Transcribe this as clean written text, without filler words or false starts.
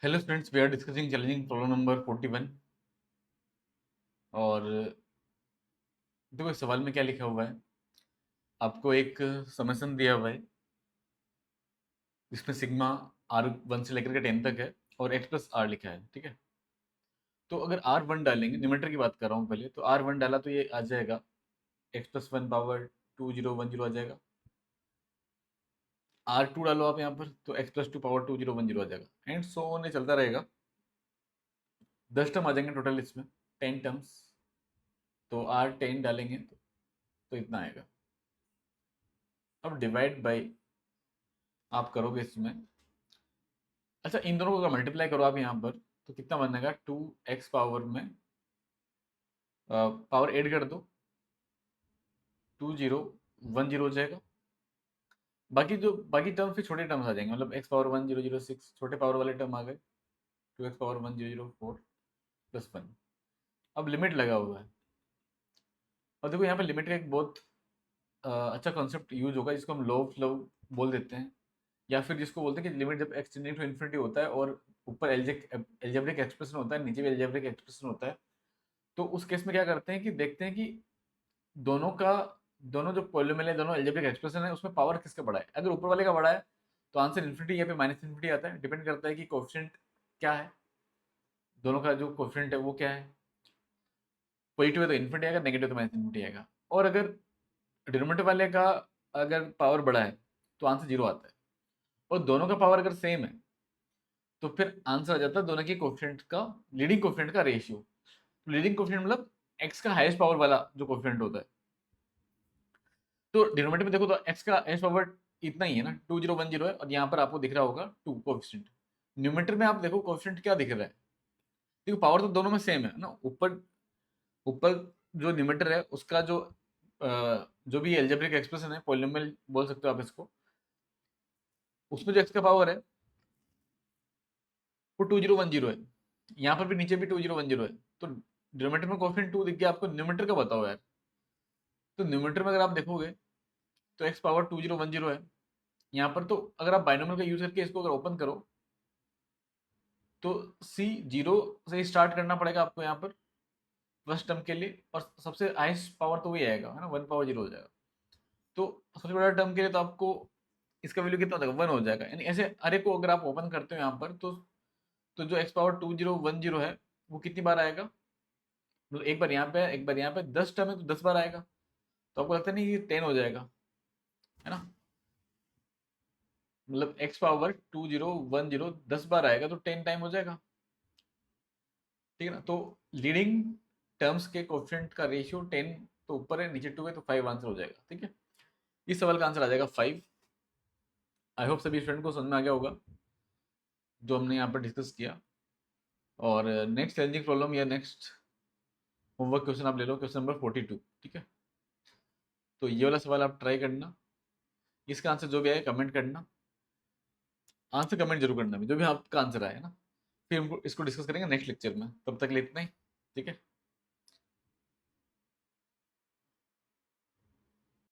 Hello students, we are discussing challenging problem number 41। और देखो इस सवाल में क्या लिखा हुआ है। आपको एक समेशन दिया हुआ है जिसमें सिग्मा R1 से लेकर के 10 तक है और x प्लस आर लिखा है। ठीक है, तो अगर R1 डालेंगे, न्यूमेरेटर की बात कर रहा हूँ पहले, तो R1 डाला तो ये आ जाएगा x प्लस वन पावर 2010 आ जाएगा। R2 डालो आप यहाँ पर तो x प्लस टू पावर 2010 आ जाएगा, एंड सो ऑन, ये चलता रहेगा। 10 टर्म आ जाएंगे टोटल इसमें, 10 टर्म्स। तो R10 डालेंगे तो इतना आएगा। अब डिवाइड बाई आप करोगे इसमें, अच्छा इन दोनों को मल्टीप्लाई करो आप यहाँ पर, तो कितना बनेगा 2x पावर में पावर ऐड कर दो, 2010 हो जाएगा। बाकी टर्म फिर छोटे टर्म्स आ जाएंगे, मतलब x पावर 1006 छोटे पावर वाले टर्म आ गए, 2x पावर 1004 प्लस 1। अब लिमिट लगा हुआ है, और देखो यहाँ पे लिमिट का एक बहुत अच्छा कॉन्सेप्ट यूज होगा जिसको हम लॉ ऑफ लव बोल देते हैं, या फिर जिसको बोलते हैं कि लिमिट जब x टेंडिंग टू इन्फिनिटी होता है और ऊपर एल्जेब्रिक एक्सप्रेशन होता है, नीचे भी एल्जेब्रिक एक्सप्रेशन होता है, तो उस केस में क्या करते हैं कि देखते हैं कि दोनों का दोनों जो पॉलिनोमियल है, दोनों अलजेब्रिक एक्सप्रेशन है, उसमें पावर किसका बड़ा है। अगर ऊपर वाले का बड़ा है तो आंसर इन्फिनिटी या फिर माइनस इन्फिनिटी आता है, डिपेंड करता है कि कोएफिशिएंट क्या है, दोनों का जो कोएफिशिएंट है वो क्या है। पॉजिटिव है तो इन्फिनिटी आएगा, नेगेटिव तो माइनस इन्फिनिटी आएगा। और अगर डिनोमिनेटर वाले का अगर पावर बड़ा है तो आंसर जीरो आता है, और दोनों का पावर अगर सेम है तो फिर आंसर आ जाता है दोनों के कोएफिशिएंट का, लीडिंग कोएफिशिएंट का रेशियो। लीडिंग कोएफिशिएंट मतलब एक्स का हाईएस्ट पावर वाला जो कोएफिशिएंट होता है। तो डिनोमिनेटर में देखो तो x का एच पावर इतना ही है ना, 2010 है, और यहाँ पर आपको दिख रहा होगा 2 कोएफिशिएंट। न्यूमेरेटर में आप देखो कोएफिशिएंट क्या दिख रहा है, देखो पावर तो दोनों में सेम है ना। ऊपर ऊपर जो न्यूमेरेटर है उसका जो भी अलजेब्रिक एक्सप्रेशन है, पॉलिनोमियल बोल सकते हो आप इसको, उसमें जो x का पावर है वो 2010 है। यहाँ पर भी नीचे भी 2010 है, तो डिनोमिनेटर में कोएफिशिएंट 2 दिख गया आपको, न्यूमेरेटर का बताओ यार। तो न्यूमेरेटर में अगर आप देखोगे तो x पावर 2010 है यहाँ पर। तो अगर आप बाइनोमियल का यूज करके इसको अगर ओपन करो तो सी जीरो से स्टार्ट करना पड़ेगा आपको यहाँ पर फर्स्ट टर्म के लिए, और सबसे हाईएस्ट पावर तो वही आएगा, है ना, 1 पावर 0 हो जाएगा। तो सबसे बड़ा टर्म के लिए तो आपको इसका वैल्यू कितना हो जाएगा, 1 हो जाएगा। यानी ऐसे अरे को अगर आप ओपन करते हो यहाँ पर तो जो x पावर 2010 है वो कितनी बार आएगा, मतलब एक बार यहाँ पे, एक बार यहाँ पे, 10 टर्म है तो 10 बार आएगा। तो आपको लगता नहीं ये 10 हो जाएगा, है ना, मतलब x पावर 2010 10 बार आएगा तो 10 टाइम हो जाएगा। ठीक है ना, तो लीडिंग टर्म्स के कोएफिशिएंट का रेशियो 10, तो ऊपर है नीचे 2 है तो 5 आंसर हो जाएगा। ठीक है, इस सवाल का आंसर आ जाएगा 5। आई होप सभी स्टूडेंट को समझ में आ गया होगा जो हमने यहाँ पर डिस्कस किया। और नेक्स्ट चैलेंजिंग प्रॉब्लम या नेक्स्ट होमवर्क क्वेश्चन आप ले लो, क्वेश्चन नंबर 42। ठीक है, तो ये वाला सवाल आप ट्राई करना, इसका आंसर जो भी आए कमेंट करना, आंसर कमेंट जरूर करना भी जो भी आपका आंसर आए ना, फिर हम इसको डिस्कस करेंगे नेक्स्ट लेक्चर में। तब तक ले इतना ही। ठीक है।